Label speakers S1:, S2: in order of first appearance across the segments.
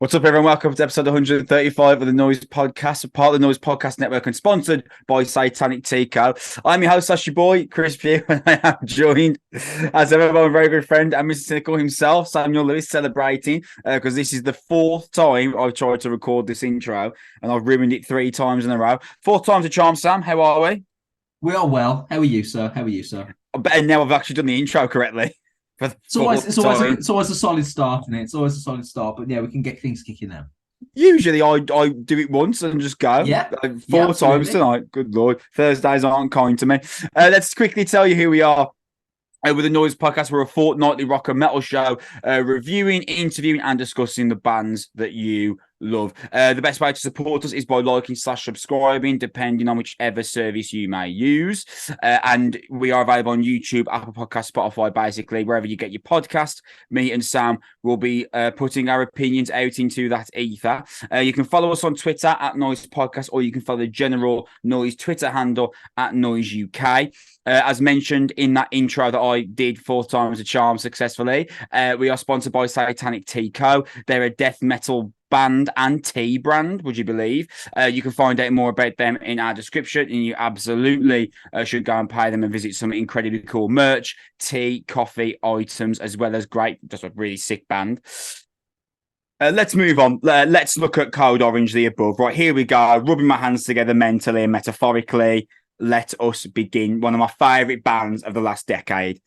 S1: What's up, everyone? Welcome to episode 135 of the Noizze Podcast, part of the Noizze Podcast Network and sponsored by Satanic Tico. I'm your host, that's your boy, Chris Pugh, and I am joined, as ever, by my very good friend and Mr. Cynical himself, Samuel Lewis, celebrating, because this is the fourth time I've tried to record this intro, and I've ruined it 3 times in a row. Fourth time's a charm, Sam. How are we?
S2: We are well. How are you, sir? How are you, sir?
S1: And now I've actually done the intro correctly. For the
S2: It's always a solid start, isn't it? It's always a solid start. But yeah, we can get things kicking now.
S1: Usually I do it once and just go.
S2: Yeah, yeah,
S1: Four times
S2: absolutely.
S1: tonight. Good Lord. Thursdays aren't kind to me. Let's quickly tell you who we are. With the Noizze Podcast, we're a fortnightly rock and metal show, reviewing, interviewing, and discussing the bands that you love. The best way to support us is by liking/subscribing, depending on whichever service you may use. And we are available on YouTube, Apple Podcasts, Spotify, basically wherever you get your podcast. Me and Sam will be putting our opinions out into that ether. You can follow us on Twitter at Noizze Podcast, or you can follow the general Noizze Twitter handle at Noizze UK. As mentioned in that intro that I did 4 times a charm successfully, we are sponsored by Satanic Tico. They're a death metal band and tea brand, would you believe? You can find out more about them in our description, and you absolutely should go and pay them and visit some incredibly cool merch, tea, coffee items, as well as just a really sick band. Let's move on. Let's look at Code Orange, the above. Right, here we go. Rubbing my hands together mentally and metaphorically. Let us begin. One of my favourite bands of the last decade.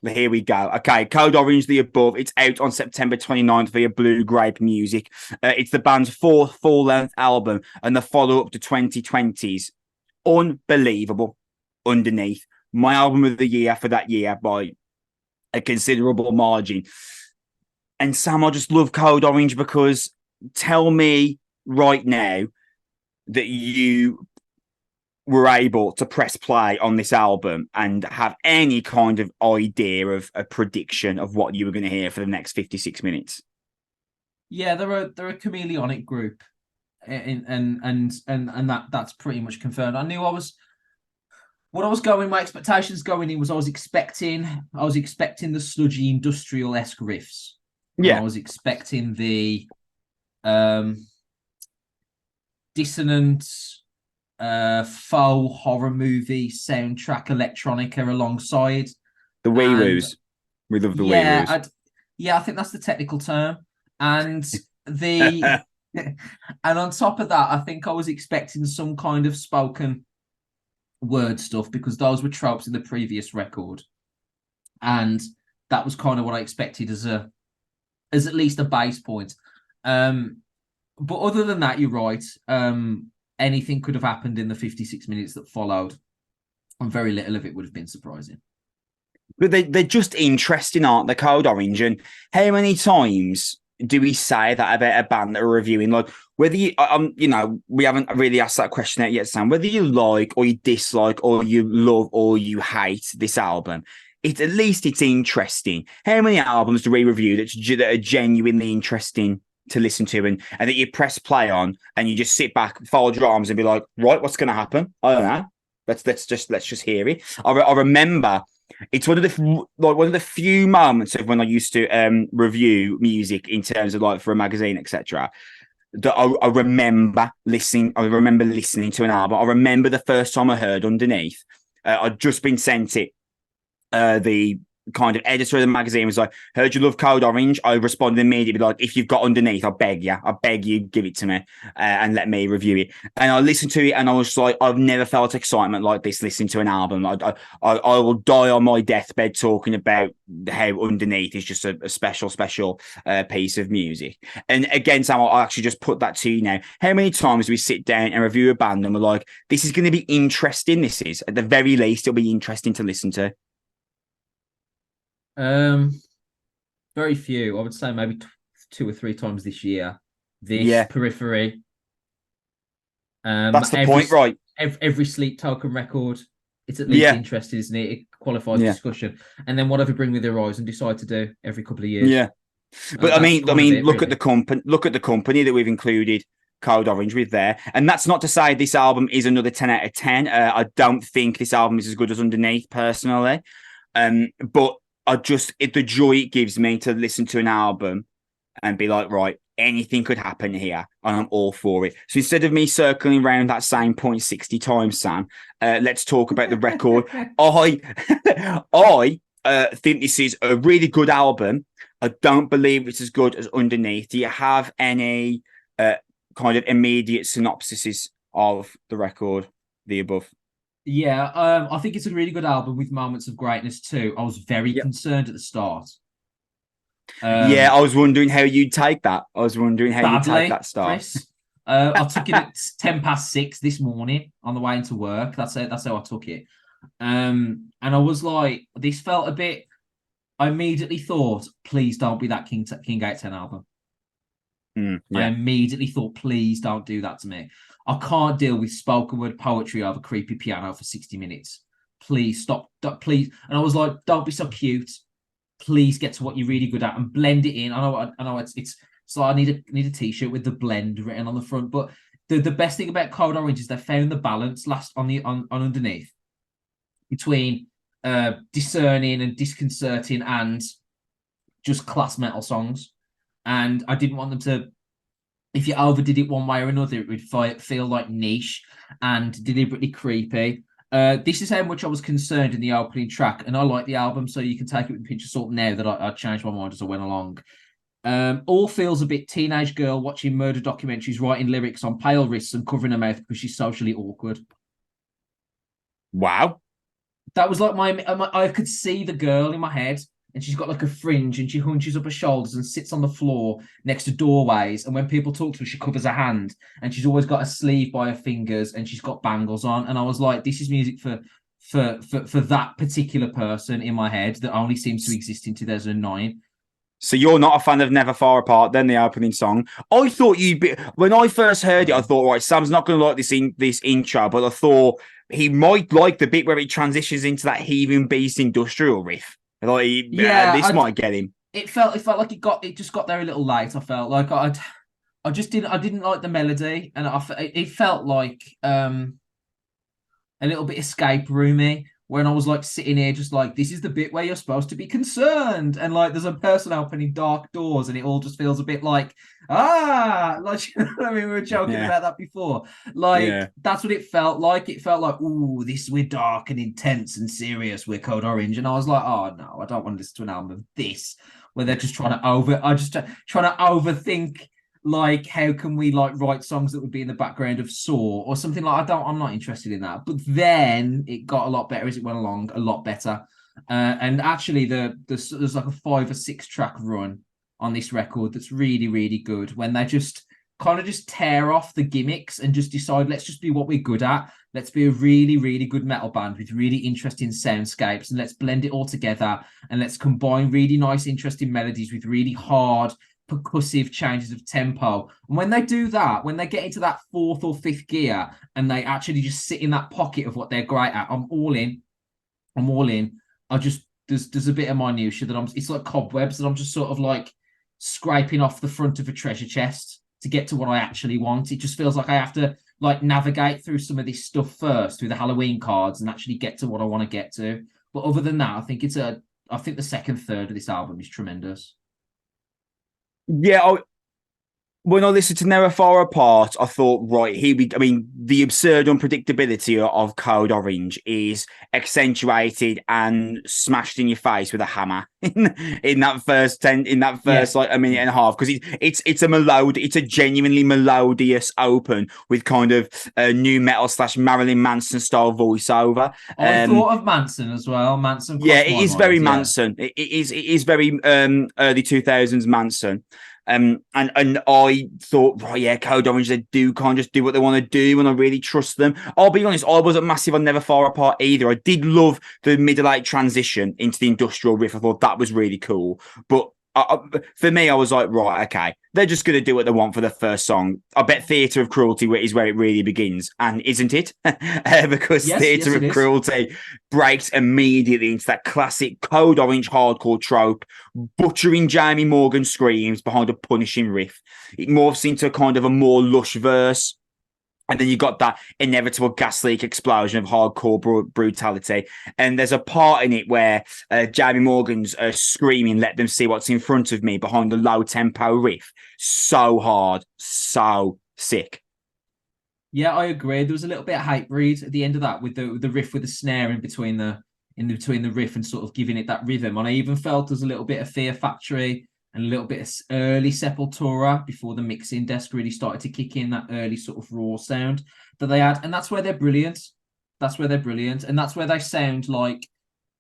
S1: Here we go. Okay, Code Orange, the above. It's out on September 29th via Blue Grape Music. It's the band's fourth full-length album and the follow-up to 2020's Unbelievable Underneath. My album of the year for that year by a considerable margin. And Sam, I just love Code Orange because tell me right now that you were able to press play on this album and have any kind of idea of a prediction of what you were going to hear for the next 56 minutes.
S2: Yeah, they're a chameleonic group, and that's pretty much confirmed. I knew what I was going. My expectations going in was I was expecting the sludgy industrial-esque riffs.
S1: Yeah,
S2: I was expecting the dissonant faux horror movie soundtrack electronica alongside
S1: the wee woos. We love the wee woos.
S2: I think that's the technical term. And the and on top of that, I think I was expecting some kind of spoken word stuff because those were tropes in the previous record, and that was kind of what I expected as at least a base point. But other than that, you're right. Anything could have happened in the 56 minutes that followed, and very little of it would have been surprising.
S1: But they're just interesting, aren't they, Code Orange? And how many times do we say that about a band that we're reviewing? Like, whether you we haven't really asked that question out yet, Sam, whether you like or you dislike or you love or you hate this album, at least it's interesting. How many albums do we review that are genuinely interesting to listen to and that you press play on and you just sit back, fold your arms and be like, right, what's going to happen? I don't know. Let's just hear it. I remember it's one of the few moments of when I used to review music in terms of like for a magazine, etc. That I remember listening. I remember listening to an album. I remember the first time I heard Underneath. I'd just been sent it. The kind of editor of the magazine was like, heard you love Code Orange. I responded immediately like, if you've got Underneath, I beg you, give it to me and let me review it. And I listened to it and I was just like, I've never felt excitement like this listening to an album. I will die on my deathbed talking about how Underneath is just a special piece of music. And again, Sam, I'll actually just put that to you now. How many times do we sit down and review a band and we're like, this is going to be interesting. This is, at the very least, it'll be interesting to listen to.
S2: Very few. I would say maybe 2 or 3 times this year. Periphery.
S1: That's the point, right?
S2: Every Sleep Token record. It's at least interesting, isn't it? It qualifies discussion. And then whatever Bring Me the Horizon decide to do every couple of years.
S1: Yeah, but I mean, look at the company. Look at the company that we've included Code Orange with there, and that's not to say this album is another 10 out of 10. I don't think this album is as good as Underneath personally, but the joy it gives me to listen to an album and be like, right, anything could happen here, and I'm all for it. So instead of me circling around that same point 60 times, Sam, let's talk about the record. I think this is a really good album. I don't believe it's as good as Underneath. Do you have any kind of immediate synopsises of the record, the above?
S2: Yeah, I think it's a really good album with moments of greatness too. I was very concerned at the start.
S1: Yeah, I was wondering how you'd take that. I was wondering how you'd take
S2: Badly,
S1: that start.
S2: Chris. I took it at 6:10 this morning on the way into work. That's it. That's how I took it. And I was like, this felt a bit. I immediately thought, please don't be that King Gate 10 album. I
S1: Yeah.
S2: immediately thought, please don't do that to me. I can't deal with spoken word poetry over creepy piano for 60 minutes. Please stop. Please. And I was like, don't be so cute. Please get to what you're really good at and blend it in. I know it's so I need a t-shirt with the blend written on the front. But the best thing about Code Orange is they found the balance last on underneath between discerning and disconcerting and just class metal songs. And I didn't want them to, if you overdid it one way or another, it would feel like niche and deliberately creepy. This is how much I was concerned in the opening track, and I like the album, so you can take it with a pinch of salt now that I changed my mind as I went along. All feels a bit teenage girl watching murder documentaries, writing lyrics on pale wrists and covering her mouth because she's socially awkward.
S1: Wow.
S2: That was like I could see the girl in my head, and she's got like a fringe, and she hunches up her shoulders and sits on the floor next to doorways. And when people talk to her, she covers her hand, and she's always got a sleeve by her fingers, and she's got bangles on. And I was like, this is music for that particular person in my head that only seems to exist in 2009.
S1: So you're not a fan of Never Far Apart, then the opening song. I thought you'd be. When I first heard it, I thought, right, Sam's not going to like this intro, but I thought he might like the bit where it transitions into that heaving beast industrial riff. Like, this might get him.
S2: It felt like it just got there a little late. I felt like I didn't like the melody, and it felt like a little bit escape roomy. When I was like sitting here, just like, this is the bit where you're supposed to be concerned, and like there's a person opening dark doors, and it all just feels a bit like like you know what I mean, we were joking about that before. Like that's what it felt like. It felt like, ooh, we're dark and intense and serious. We're Code Orange, and I was like, oh no, I don't want to listen to an album of this where they're just trying to overthink. Like, how can we like write songs that would be in the background of Saw or something like? I'm not interested in that. But then it got a lot better as it went along, a lot better. And actually, there's like a 5 or 6 track run on this record that's really, really good. When they just kind of just tear off the gimmicks and just decide, let's just be what we're good at. Let's be a really, really good metal band with really interesting soundscapes, and let's blend it all together, and let's combine really nice, interesting melodies with really hard, percussive changes of tempo. And when they do that, when they get into that 4th or 5th gear and they actually just sit in that pocket of what they're great at, I'm all in. I just there's a bit of minutia that it's like cobwebs that I'm just sort of like scraping off the front of a treasure chest to get to what I actually want. It just feels like I have to like navigate through some of this stuff first through the Halloween cards and actually get to what I want to get to. But other than that, I think the second third of this album is tremendous.
S1: Yeah, when I listened to Never Far Apart, I thought, right, the absurd unpredictability of Code Orange is accentuated and smashed in your face with a hammer in that first like a minute and a half, because it's a genuinely melodious open with kind of a new metal / Marilyn Manson style voiceover.
S2: I thought of Manson as well. Manson,
S1: it is very Manson. It is very early 2000s Manson. And I thought, right, yeah, Code Orange, they can't just do what they want to do, and I really trust them. I'll be honest, I wasn't massive on Never Far Apart either. I did love the middle-eight transition into the industrial riff. I thought that was really cool. But for me, I was like, right, okay, they're just going to do what they want for the first song. I bet Theatre of Cruelty is where it really begins, and isn't it? Because Theatre of Cruelty breaks immediately into that classic Code Orange hardcore trope, butchering Jamie Morgan's screams behind a punishing riff. It morphs into kind of a more lush verse, And then you got that inevitable gas leak explosion of hardcore brutality. And there's a part in it where Jamie Morgan's screaming, "Let them see what's in front of me," behind the low tempo riff. So hard, so sick.
S2: Yeah, I agree. There was a little bit of hype read at the end of that with the riff with the snare in between the riff and sort of giving it that rhythm. And I even felt there's a little bit of Fear Factory and a little bit of early Sepultura before the mixing desk really started to kick in, that early sort of raw sound that they had. And that's where they're brilliant. That's where they're brilliant. And that's where they sound like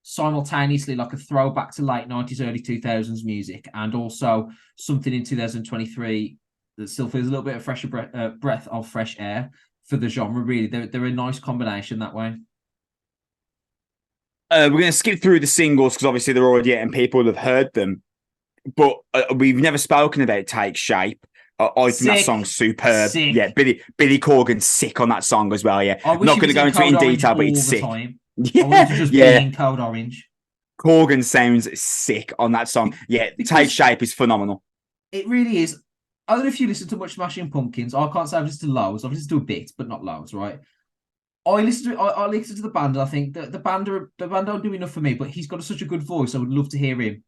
S2: simultaneously like a throwback to late 90s, early 2000s music, and also something in 2023 that still feels a little bit of fresher breath of fresh air for the genre. Really, they're a nice combination that way.
S1: We're going to skip through the singles because obviously they're already out and people have heard them. But we've never spoken about Take Shape. I think that song's superb.
S2: Sick.
S1: Yeah, Billy Corgan's sick on that song as well. Yeah,
S2: I wish
S1: not going to go into it in detail, but it's sick.
S2: Yeah, I wanted to just be in Code Orange.
S1: Corgan sounds sick on that song. Yeah, Take Shape is phenomenal.
S2: It really is. I don't know if you listen to much Smashing Pumpkins. I can't say I've listened to loads. I've listened to a bit, but not loads, right? I listen to the band, and I think that the band don't do enough for me. But he's got such a good voice. I would love to hear him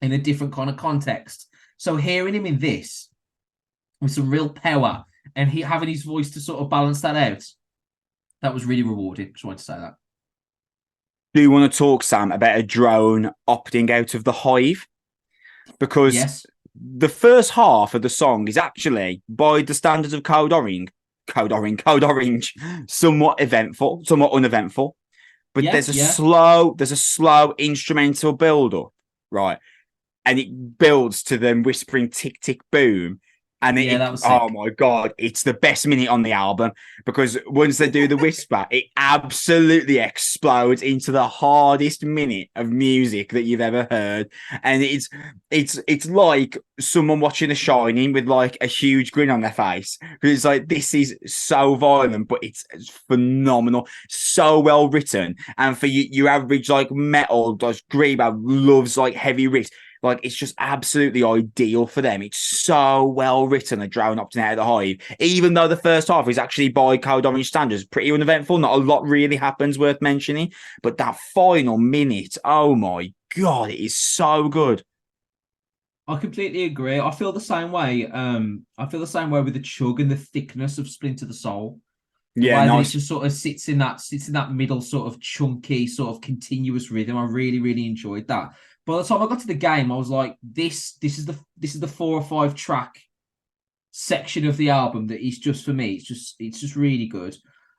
S2: in a different kind of context. So hearing him in this with some real power and he having his voice to sort of balance that out, that was really rewarding. Just wanted to say that.
S1: Do you want to talk, Sam, about a drone opting out of the hive? Because the first half of the song is actually, by the standards of Code Orange, somewhat eventful, somewhat uneventful. But there's a slow instrumental build up, right? And it builds to them whispering tick tick boom. And
S2: that was sick.
S1: Oh my God, it's the best minute on the album because once they do the whisper, it absolutely explodes into the hardest minute of music that you've ever heard. And it's like someone watching The Shining with like a huge grin on their face. Because it's like, this is so violent, but it's phenomenal, so well written. And for your average like metal, like Greenbaum loves like heavy riffs. Like, it's just absolutely ideal for them. It's so well written, a drone opting out of the hive. Even though the first half is actually by Code Orange standards, pretty uneventful. Not a lot really happens worth mentioning. But that final minute, oh my God, it is so good.
S2: I completely agree. I feel the same way. I feel the same way with the chug and the thickness of Splinter the Soul.
S1: Yeah, nice.
S2: It just sort of sits in that middle sort of chunky, sort of continuous rhythm. I really, really enjoyed that. By the time I got to the game, I was like, this is the 4 or 5 track section of the album that is just for me. It's just really good.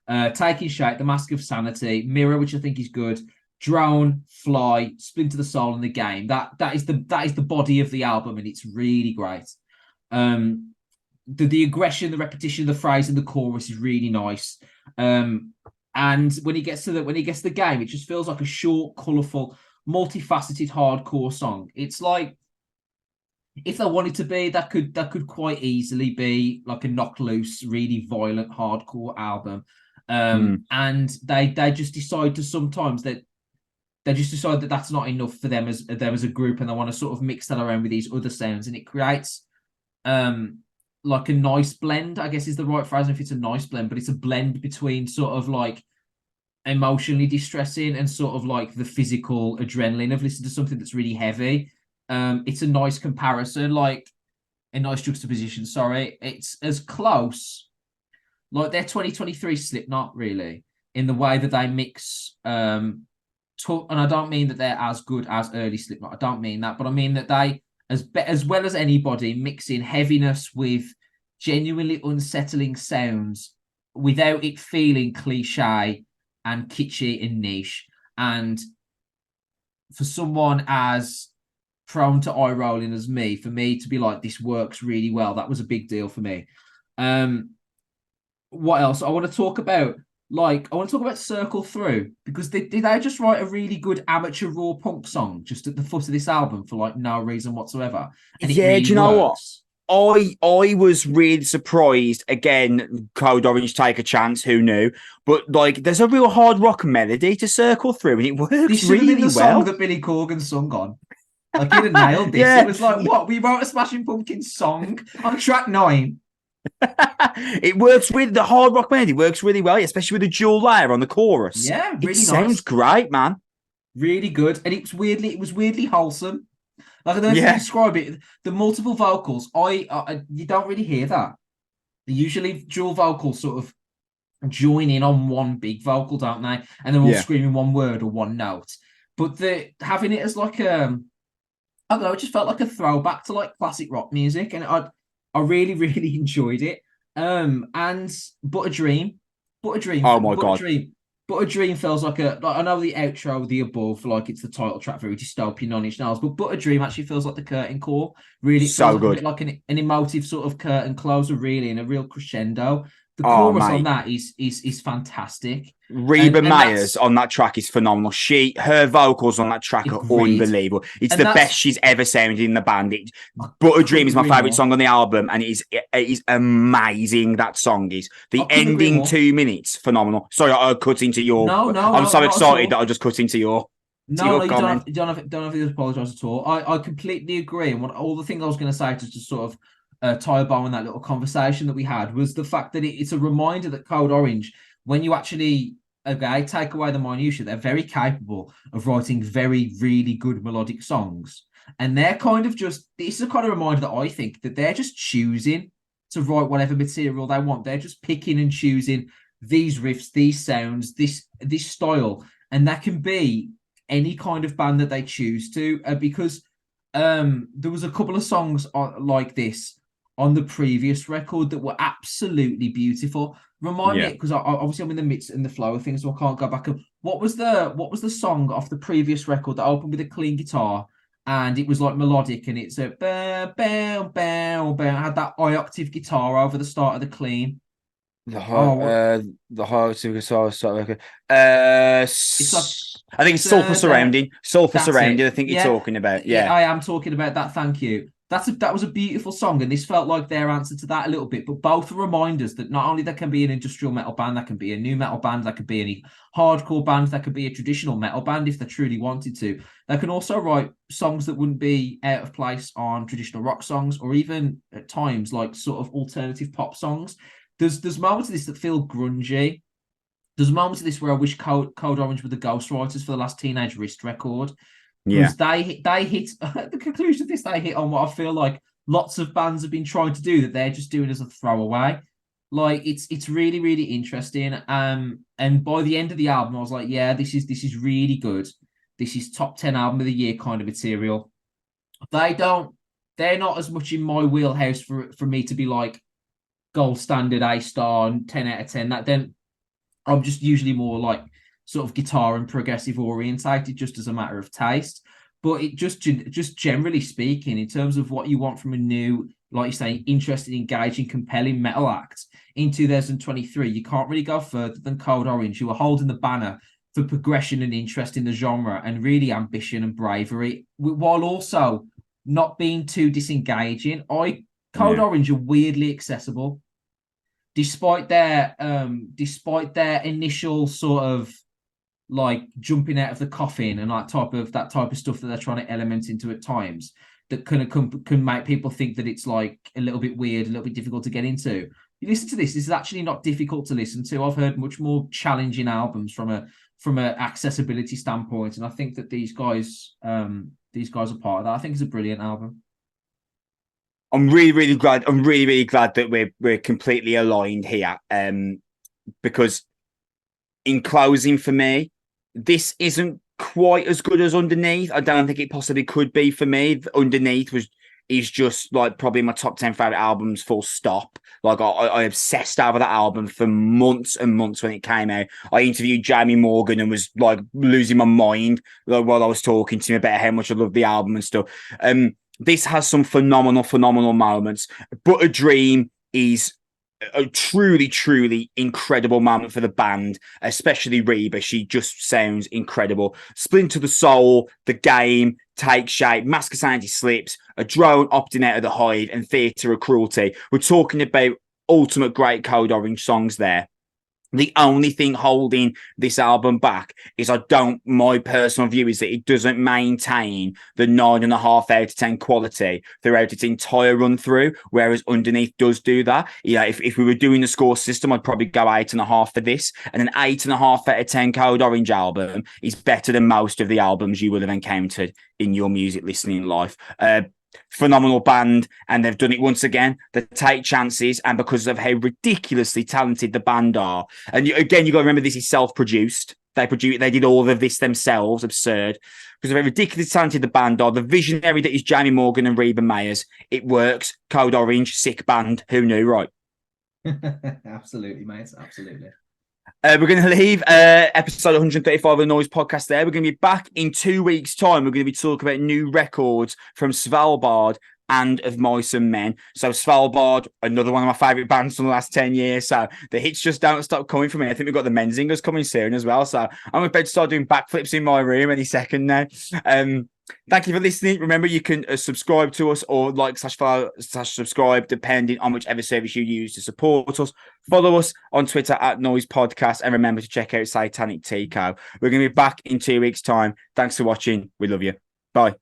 S2: Taking Shape, The Mask of Sanity, Mirror, which I think is good, Drone, Fly, Splinter the Soul, and the game. That is the body of the album, and it's really great. The aggression, the repetition of the phrase in the chorus is really nice. And when he gets to the game, it just feels like a short, colourful, multifaceted hardcore song. It's like, if they wanted to be, that could quite easily be like a knock loose, really violent hardcore album. And they just decide to sometimes that they just decide that that's not enough for them as a group, and they want to sort of mix that around with these other sounds, and it creates like a nice blend, I guess is the right phrase. If it's a nice blend, but it's a blend between sort of like emotionally distressing and sort of like the physical adrenaline of listening to something that's really heavy. It's a nice comparison, like a nice juxtaposition. Sorry, it's as close like their 2023 Slipknot, really, in the way that they mix. And I don't mean that they're as good as early Slipknot. I don't mean that, but I mean that they, as well as anybody, mix in heaviness with genuinely unsettling sounds without it feeling cliche and kitschy and niche. And for someone as prone to eye rolling as me, for me to be like, this works really well, that was a big deal for me. What else? I want to talk about Circle Through, because did they just write a really good amateur raw punk song just at the foot of this album for like no reason whatsoever? And it really
S1: do you know
S2: works.
S1: what? I was really surprised. Again, Code Orange, Take a Chance, who knew? But like, there's a real hard rock melody to Circle Through, and it works
S2: This
S1: really
S2: been the
S1: well.
S2: song that Billy Corgan sung on. Like, he'd have nailed this. It was like, what? We wrote a Smashing Pumpkins song on track 9.
S1: It works with the hard rock melody. Works really well, especially with the dual layer on the chorus.
S2: Yeah,
S1: It
S2: really
S1: sounds
S2: nice.
S1: great, man.
S2: Really good. And it was weirdly wholesome. Like I don't know if you
S1: Yeah,
S2: describe it. The multiple vocals, you don't really hear that. Usually dual vocals sort of join in on one big vocal, don't they? And they're all
S1: yeah.
S2: screaming one word or one note. But the having it as like I don't know, it just felt like a throwback to like classic rock music, and I really really enjoyed it. And But a Dream, But a Dream,
S1: Oh my
S2: But a
S1: god,
S2: Dream, But a Dream feels like I know the outro, the above, like it's the title track, very dystopian, Nine Inch Nails, but a Dream actually feels like the curtain call. Really, it feels
S1: so
S2: like a bit
S1: good.
S2: like an emotive sort of curtain closer, really, and a real crescendo. The
S1: Oh
S2: chorus on
S1: mate.
S2: that is fantastic,
S1: Reba
S2: and
S1: Myers
S2: that's
S1: on that track is phenomenal. Her vocals on that track are
S2: agreed,
S1: unbelievable. It's
S2: and
S1: the best
S2: that's
S1: she's ever sounded in the band.
S2: I
S1: But a Dream
S2: couldn't
S1: is my
S2: agree
S1: favorite
S2: more.
S1: song on the album, and it is amazing. That song is
S2: I
S1: the
S2: couldn't agree
S1: ending
S2: more.
S1: 2 minutes phenomenal. Sorry, I cut into your.
S2: No, no,
S1: I'm
S2: no,
S1: so
S2: not at
S1: excited that
S2: all.
S1: I just cut into your
S2: No, no, you
S1: comment.
S2: don't have to apologise at all. I completely agree. And all the things I was going to say to just sort of tie a bow in that little conversation that we had was the fact that it's a reminder that Code Orange, when you actually take away the minutiae, they're very capable of writing very, really good melodic songs. And they're kind of just this is a kind of reminder that I think that they're just choosing to write whatever material they want. They're just picking and choosing these riffs, these sounds, this style, and that can be any kind of band that they choose to, because there was a couple of songs like this on the previous record that were absolutely beautiful. Remind me,
S1: Yeah.
S2: because obviously I'm in the midst in the flow of things, so I can't go back. What was the song off the previous record that opened with a clean guitar and it was like melodic and it's a bow bow bow bow, had that high octave guitar over the start of the clean.
S1: The heart,
S2: Oh,
S1: the heart superstar.
S2: it's like
S1: I think it's sulfur surrounding. Sulfur
S2: That's
S1: surrounding.
S2: it.
S1: I think you're
S2: Yeah,
S1: talking about.
S2: yeah,
S1: Yeah,
S2: I am talking about that. Thank you. That was a beautiful song, and this felt like their answer to that a little bit. But both are reminders that not only there can be an industrial metal band, that can be a new metal band, that could be any hardcore band, that could be a traditional metal band if they truly wanted to. They can also write songs that wouldn't be out of place on traditional rock songs, or even at times like sort of alternative pop songs. There's moments of this that feel grungy. There's moments of this where I wish Code Orange were the ghostwriters for the last Teenage Wrist record,
S1: yeah,
S2: because they hit the conclusion of this. They hit on what I feel like lots of bands have been trying to do that they're just doing as a throwaway. Like it's really really interesting. And by the end of the album, I was like, yeah, this is really good. This is top 10 album of the year kind of material. They don't. They're not as much in my wheelhouse for me to be like gold standard A star and 10 out of 10. That then I'm just usually more like sort of guitar and progressive orientated, just as a matter of taste. But it just generally speaking, in terms of what you want from a new, like you say, interesting, engaging, compelling metal act in 2023, you can't really go further than Cold Orange, who are holding the banner for progression and interest in the genre and really ambition and bravery, while also not being too disengaging. Cold
S1: yeah.
S2: Orange are weirdly accessible despite their initial sort of like jumping out of the coffin and that type of stuff that they're trying to element into at times that can make people think that it's like a little bit weird, a little bit difficult to get into. You listen to this is actually not difficult to listen to. I've heard much more challenging albums from a accessibility standpoint, and I think that these guys are part of that. I think it's a brilliant album.
S1: I'm really, really glad. I'm really, really glad that we're completely aligned here. Because in closing for me, this isn't quite as good as Underneath. I don't think it possibly could be for me. Underneath is just like probably my top 10 favorite albums, full stop. Like I obsessed over that album for months and months when it came out. I interviewed Jamie Morgan and was like losing my mind like, while I was talking to him about how much I love the album and stuff. This has some phenomenal, phenomenal moments. But a Dream is a truly, truly incredible moment for the band, especially Reba. She just sounds incredible. Splinter the Soul, The Game, Take Shape, Mask of Sanity Slips, A Drone Opting Out of the Hive, and Theatre of Cruelty. We're talking about ultimate great Code Orange songs there. The only thing holding this album back is my personal view is that it doesn't maintain the 9.5 out of 10 quality throughout its entire run through, whereas Underneath does do that. Yeah, if we were doing the score system, I'd probably go 8.5 for this, and an 8.5 out of 10 Code Orange album is better than most of the albums you will have encountered in your music listening life. Phenomenal band, and they've done it once again. They take chances, and because of how ridiculously talented the band are, and you got to remember this is self-produced. They did all of this themselves. Absurd, because of how ridiculously talented the band are. The visionary that is Jamie Morgan and Reba Mayers. It works. Code Orange, sick band. Who knew, right?
S2: Absolutely, mate. Absolutely.
S1: We're going to leave episode 135 of the Noizze podcast there. We're going to be back in 2 weeks' time. We're going to be talking about new records from Svalbard and of Mice and Men. So Svalbard, another one of my favourite bands from the last 10 years. So the hits just don't stop coming from me. I think we've got the Menzingers coming soon as well. So I'm about to start doing backflips in my room any second now. Thank you for listening. Remember, you can subscribe to us or /subscribe, depending on whichever service you use to support us. Follow us on Twitter at Noizze Podcast, and remember to check out Satanic Tico. We're going to be back in 2 weeks' time. Thanks for watching. We love you. Bye.